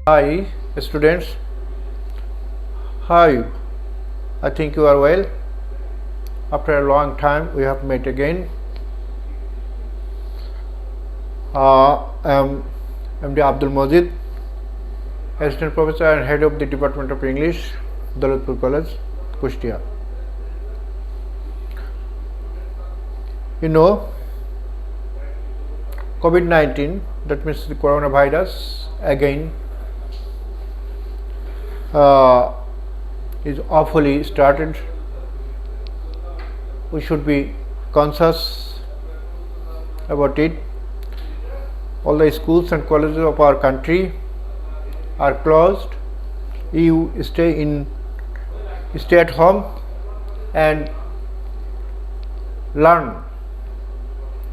Hi students, how are you? I think you are well. After a long time we have met again. I am MD Abdul Mazid, Assistant Professor and Head of the Department of English, Daulatpur College, Kushtia. You know, COVID-19, that means the coronavirus, again is awfully started. We should be conscious about it. All the schools and colleges of our country are closed. You stay at home and learn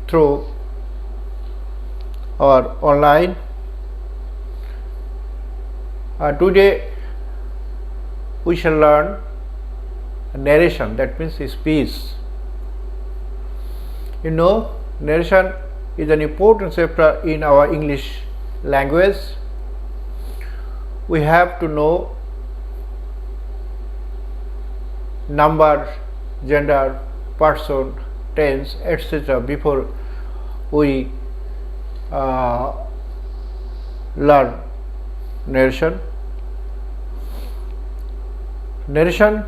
through or online. Today we shall learn narration, that means speech. You know, narration is an important chapter in our English language. We have to know number, gender, person, tense, etc. before we learn narration. Narration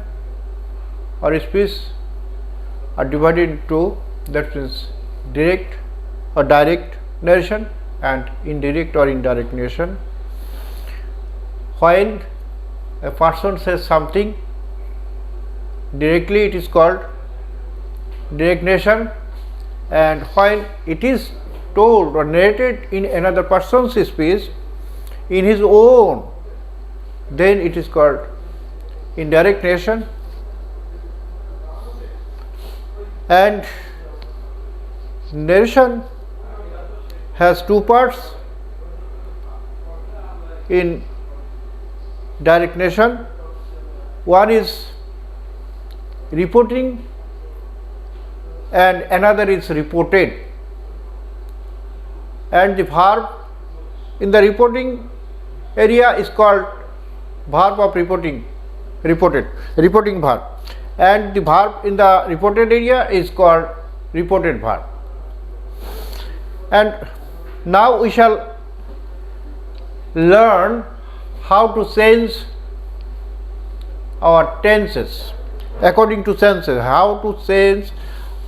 or speech are divided into, that means, direct or direct narration and indirect or indirect narration. When a person says something directly, it is called direct narration, and when it is told or narrated in another person's speech in his own, then it is called indirect narration. And narration has two parts. In direct narration, one is reporting and another is reported, and the verb in the reporting area is called verb of reporting verb, and the verb in the reported area is called reported verb. And now we shall learn how to change our tenses according to senses, how to change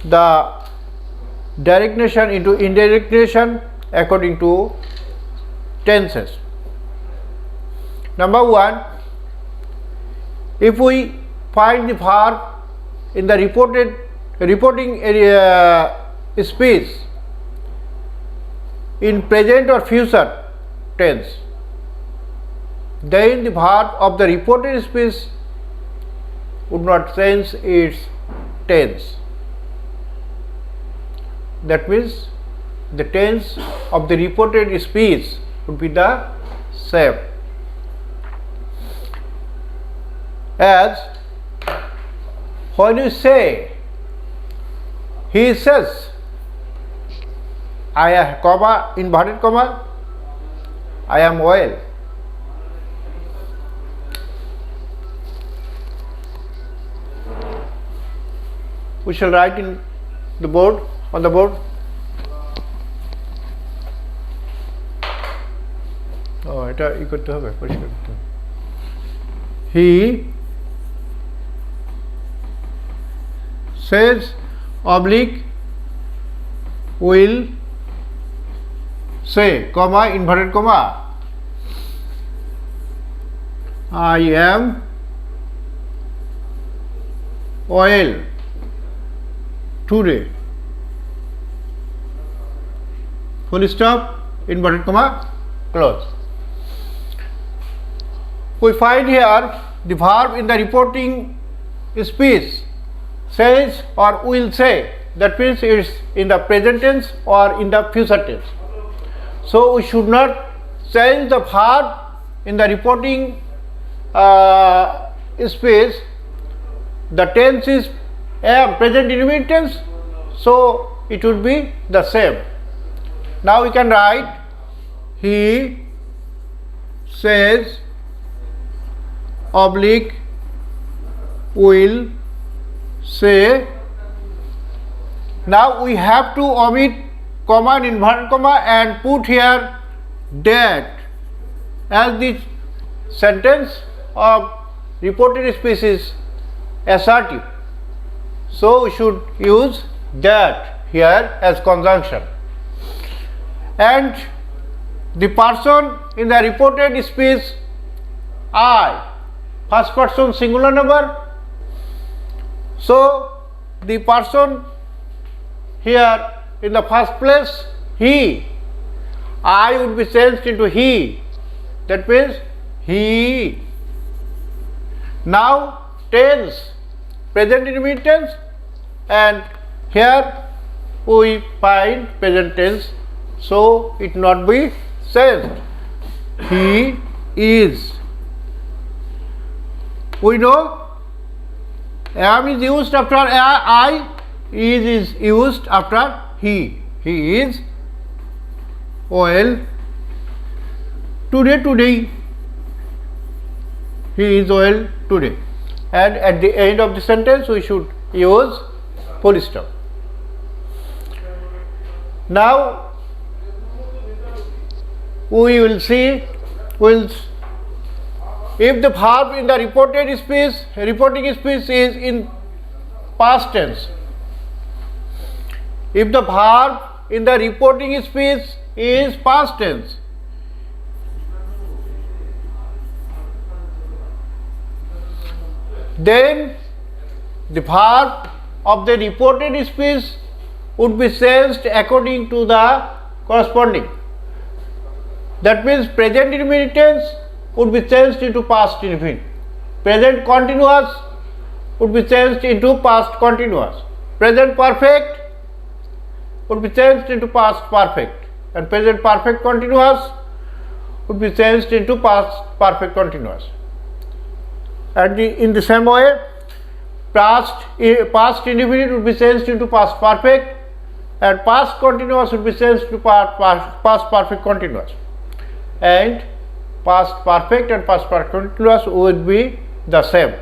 the direct narration into indirect narration according to tenses. Number one, if we find the verb in the reporting area speech in present or future tense, then the verb of the reported speech would not change its tense. That means the tense of the reported speech would be the same. As when you say, he says, I am, comma, inverted comma, I am well. We shall write in the board, on the board. Oh, এটা ই করতে হবে, পরিষ্কার করতে হবে. He says oblique will say, comma, inverted comma, I am well today, full stop, inverted comma, close. We find here the verb in the reporting speech says or will say, that means it is in the present tense or in the future tense. So we should not change the verb in the reporting speech. The tense is am, present indefinite tense, so it would be the same. Now we can write, he says oblique will say. Now we have to omit comma and inverted comma and put here that as the sentence of reported speech is assertive. So we should use that here as conjunction. And the person in the reported speech I, first person singular number. So the person here in the first place he, I would be changed into he, that means he. Now tense, present indefinite tense, and here we find present tense, so it not be changed. He is. We know am is used after I, is used after he. He is well today. He is well today. And at the end of the sentence we should use full stop. Now we will see if the verb in the reporting speech is in past tense. If the verb in the reporting speech is past tense, then the verb of the reported speech would be changed according to the corresponding. That means present indefinite tense would be changed into past indefinite. Present continuous would be changed into past continuous. Present perfect would be changed into past perfect, and present perfect continuous would be changed into past perfect continuous. And in the same way, past indefinite would be changed into past perfect, and past continuous would be changed to past perfect continuous, and past perfect and past perfect continuous would be the same.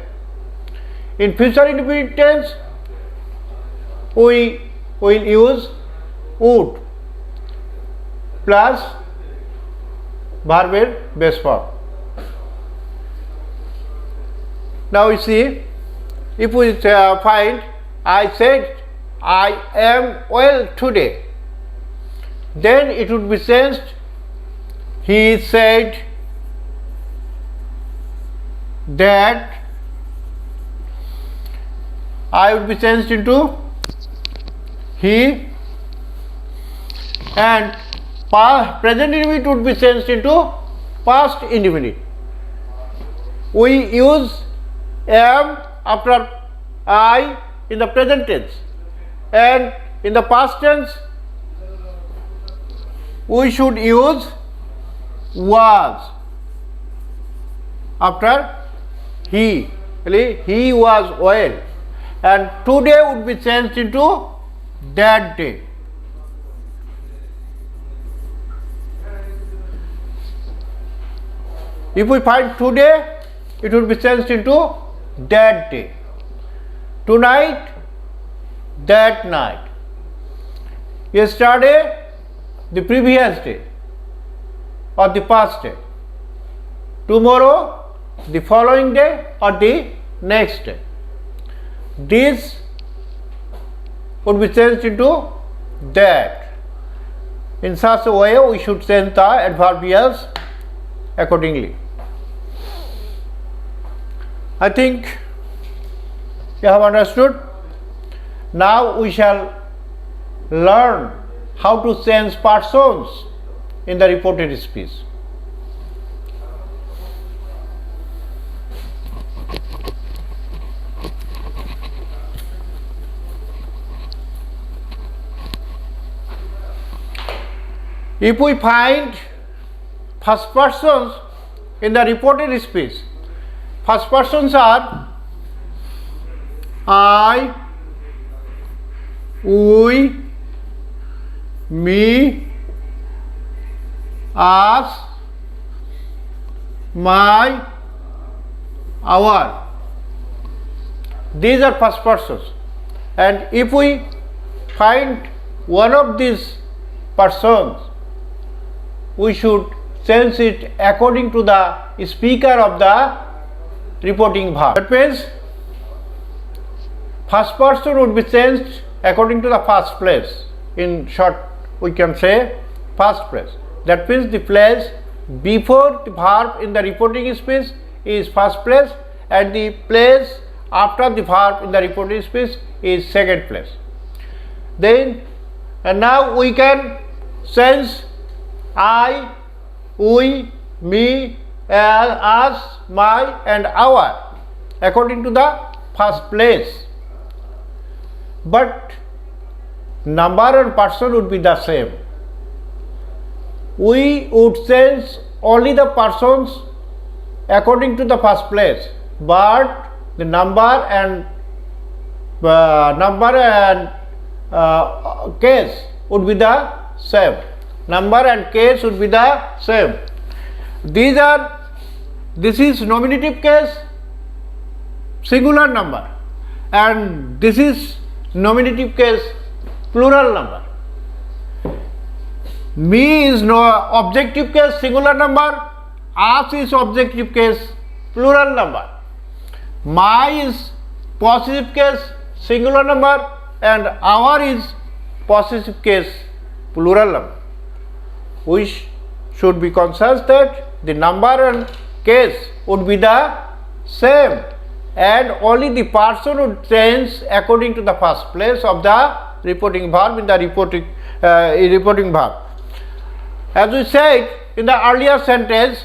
In future indefinite tense, we will use would plus verb base form. Now we see, if we find I said I am well today, then it would be changed he said that, I would be changed into he, and present indefinite would be changed into past indefinite. We use am after I in the present tense, and in the past tense we should use was after he. He was well, and today would be changed into that day. If we find today, it would be changed into that day. Tonight, that night. Yesterday, the previous day or the past day. Tomorrow, the following day or the next day. This would be changed into that. In such a way, we should change the adverbials accordingly. I think you have understood. Now we shall learn how to change persons in the reported speech. If we find first persons in the reported speech, first persons are I, we, me, us, my, our. These are first persons, and if we find one of these persons, we should change it according to the speaker of the reporting verb. That means first person would be changed according to the first place. In short, we can say first place. That means the place before the verb in the reporting speech is first place, and the place after the verb in the reporting speech is second place. Then and now we can change I, we, me, us, my and our according to the first place. But number and person would be the same. We would change only the persons according to the first place, but the number and case would be the same. Number and case would be the same. This is nominative case, singular number, and this is nominative case, plural number. Me is no objective case, singular number. Us is objective case, plural number. My is possessive case, singular number, and our is possessive case, plural number. We should be conscious that the number and case would be the same, and only the person would change according to the first place of the reporting verb in the reporting verb. As we said in the earlier sentence,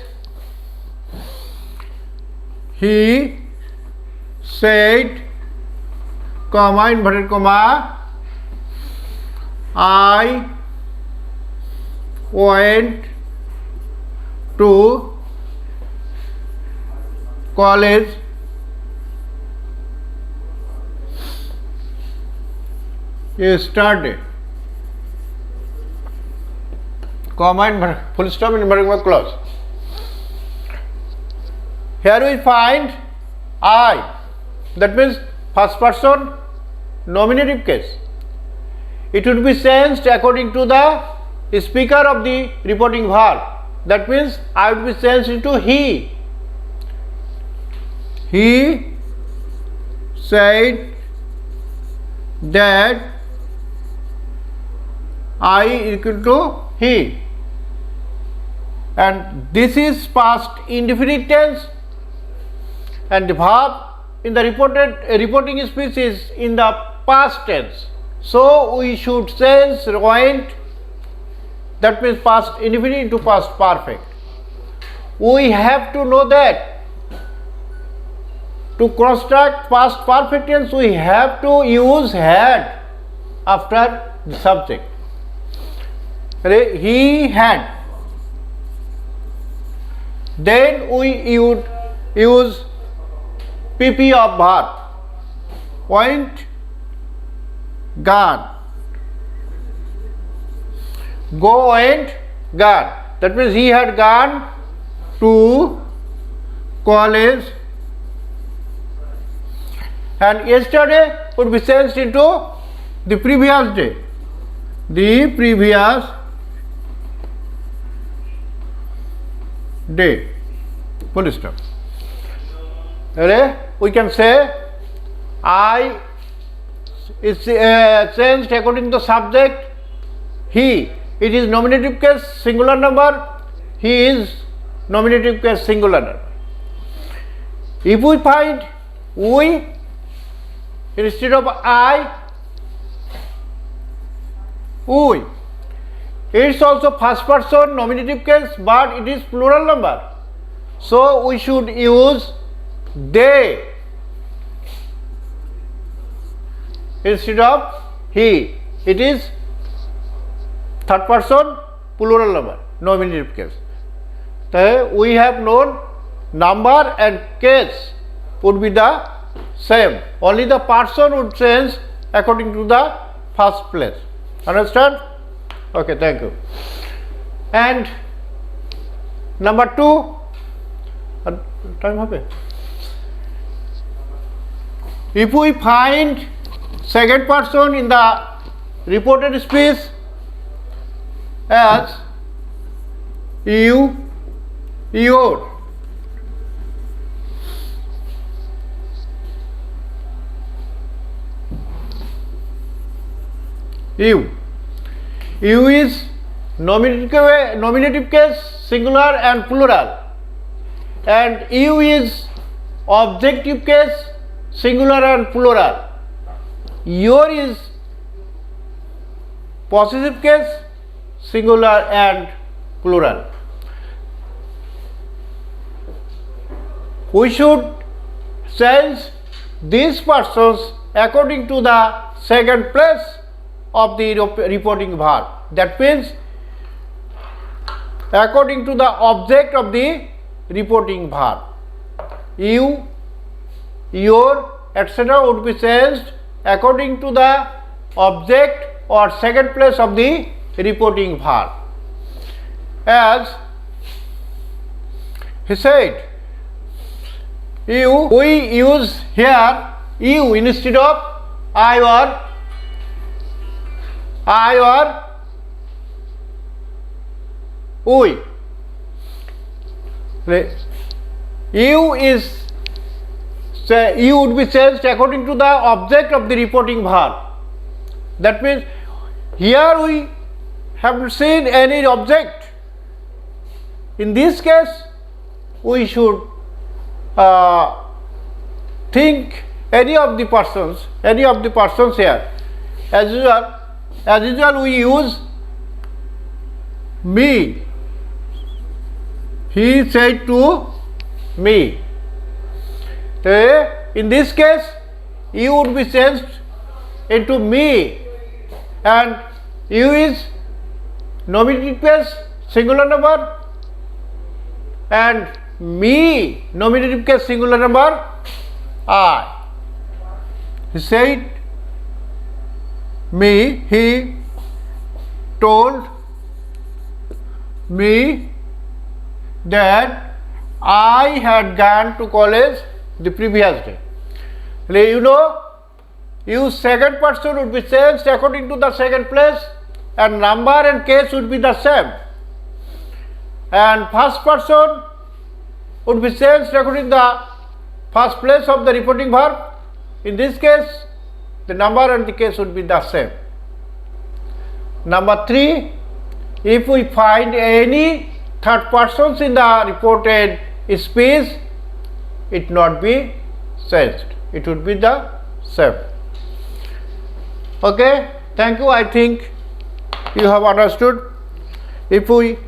he said, comma, inverted comma, I went to college yesterday, comma, full stop, inverted comma, close. Here we find I, that means first person nominative case. It would be changed according to the speaker of the reporting verb. That means I would be changed into he. He said that I equal to he, and this is past indefinite tense, and the verb in the reporting speech is in the past tense. So we should change went, that means past indefinite, into past perfect. We have to know that to construct past perfect tense we have to use had after the subject. He had. Then we would use PP of verb. Went, gone. Go, went, gone. That means he had gone to college, and yesterday would be changed into the previous day. The previous day. Full stop. We can say I is changed according to the subject he. It is nominative case, singular number. He is nominative case, singular number. If we find we instead of I, we, it's also first person nominative case, but it is plural number. So we should use they instead of he. It is third person plural number, nominative case. So we have known number and case would be the same. Only the person would change according to the first place. Understand? Okay, thank you. And number 2, time hobe. If we find second person in the reported speech as you, your, you is nominative case singular and plural, and you is objective case singular and plural. Your is possessive case singular and plural. We should change these persons according to the second place of the reporting verb. That means according to the object of the reporting verb. You, your, etc. would be changed according to the object or second place of the reporting verb. As he said, you, we use here you instead of I or we. You is, you would be changed according to the object of the reporting verb. That means here we haven't seen any object. In this case, we should think any of the persons here. As usual we use me. He said to me. In this case, you would be changed into me, and you is nominative case singular number, and me nominative case singular number I. He said me, he told me that I had gone to college the previous day. You know, use second person would be changed according to the second place, and number and case would be the same, and first person would be changed according to the first place of the reporting verb. In this case, the number and the case would be the same. Number 3, if we find any third persons in the reported speech, it not be changed, it would be the same. Okay, thank you. I think you have understood. If we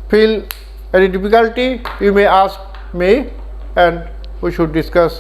feel any difficulty, you may ask me and we should discuss.